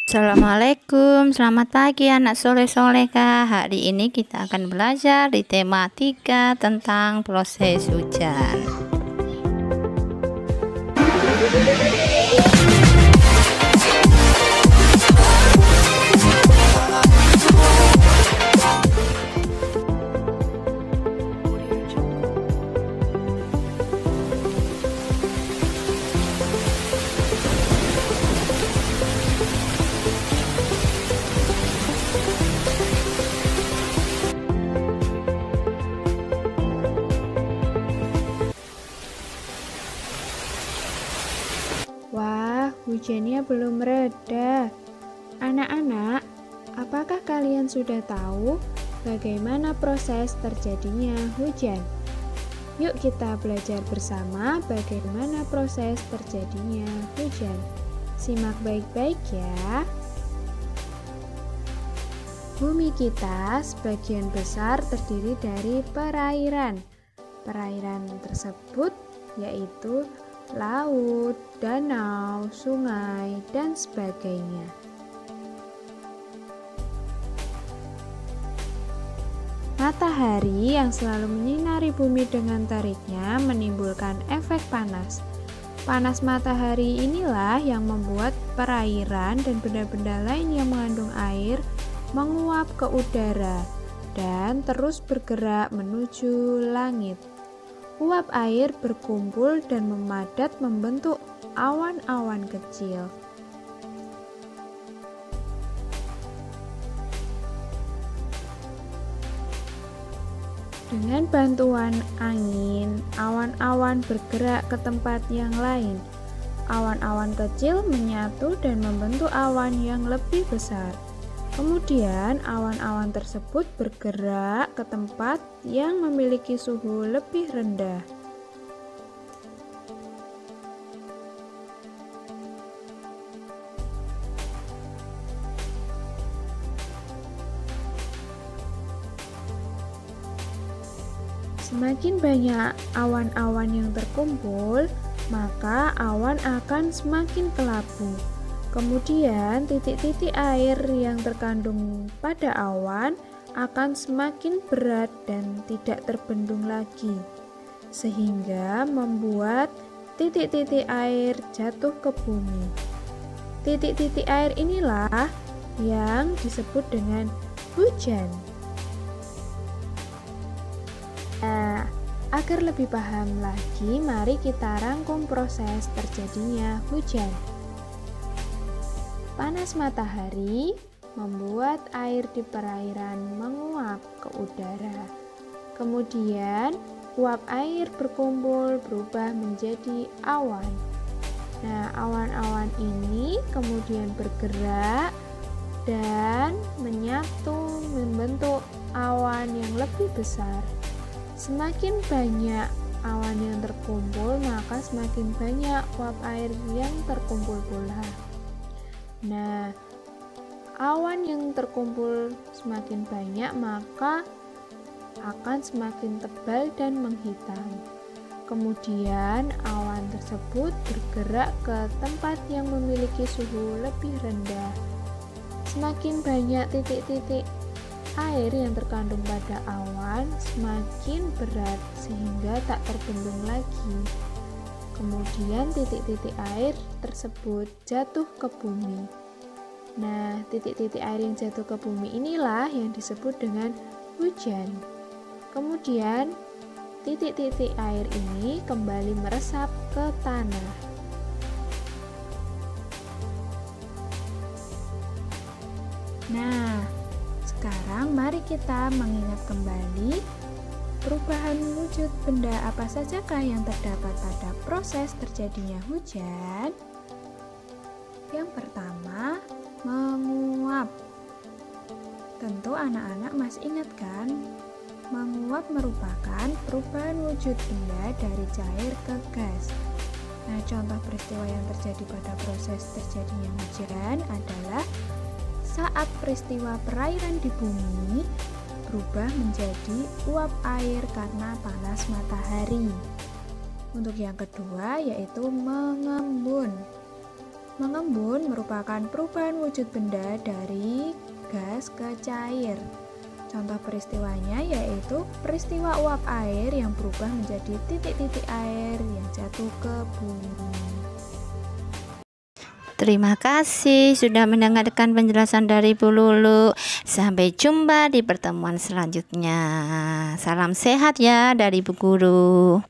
Assalamualaikum, selamat pagi anak soleh-solehah. Hari ini kita akan belajar di tema 3 tentang proses hujan. Wah, hujannya belum reda. Anak-anak, apakah kalian sudah tahu bagaimana proses terjadinya hujan? Yuk kita belajar bersama bagaimana proses terjadinya hujan. Simak baik-baik ya. Bumi kita sebagian besar terdiri dari perairan. Perairan tersebut yaitu laut, danau, sungai, dan sebagainya. Matahari yang selalu menyinari bumi dengan teriknya menimbulkan efek panas. Panas matahari inilah yang membuat perairan dan benda-benda lain yang mengandung air menguap ke udara dan terus bergerak menuju langit. Uap air berkumpul dan memadat membentuk awan-awan kecil. Dengan bantuan angin, awan-awan bergerak ke tempat yang lain. Awan-awan kecil menyatu dan membentuk awan yang lebih besar. Kemudian awan-awan tersebut bergerak ke tempat yang memiliki suhu lebih rendah. Semakin banyak awan-awan yang terkumpul, maka awan akan semakin kelabu. Kemudian titik-titik air yang terkandung pada awan akan semakin berat dan tidak terbendung lagi, sehingga membuat titik-titik air jatuh ke bumi. Titik-titik air inilah yang disebut dengan hujan. Nah, agar lebih paham lagi, mari kita rangkum proses terjadinya hujan. Panas matahari membuat air di perairan menguap ke udara. Kemudian, uap air berkumpul berubah menjadi awan. Nah, awan-awan ini kemudian bergerak dan menyatu membentuk awan yang lebih besar. Semakin banyak awan yang terkumpul, maka semakin banyak uap air yang terkumpul pula. Nah, awan yang terkumpul semakin banyak, maka akan semakin tebal dan menghitam. Kemudian, awan tersebut bergerak ke tempat yang memiliki suhu lebih rendah. Semakin banyak titik-titik air yang terkandung pada awan, semakin berat sehingga tak terbendung lagi. Kemudian titik-titik air tersebut jatuh ke bumi. Nah, titik-titik air yang jatuh ke bumi inilah yang disebut dengan hujan. Kemudian, titik-titik air ini kembali meresap ke tanah. Nah, sekarang mari kita mengingat kembali perubahan wujud benda apa sajakah yang terdapat pada proses terjadinya hujan. Yang pertama, menguap. Tentu anak-anak masih ingat kan? Menguap merupakan perubahan wujud benda dari cair ke gas. Nah, contoh peristiwa yang terjadi pada proses terjadinya hujan adalah saat peristiwa perairan di bumi berubah menjadi uap air karena panas matahari. Untuk yang kedua yaitu mengembun. Mengembun merupakan perubahan wujud benda dari gas ke cair. Contoh peristiwanya yaitu peristiwa uap air yang berubah menjadi titik-titik air yang jatuh ke bumi. Terima kasih sudah mendengarkan penjelasan dari Bu Lulu. Sampai jumpa di pertemuan selanjutnya. Salam sehat ya dari Bu Guru.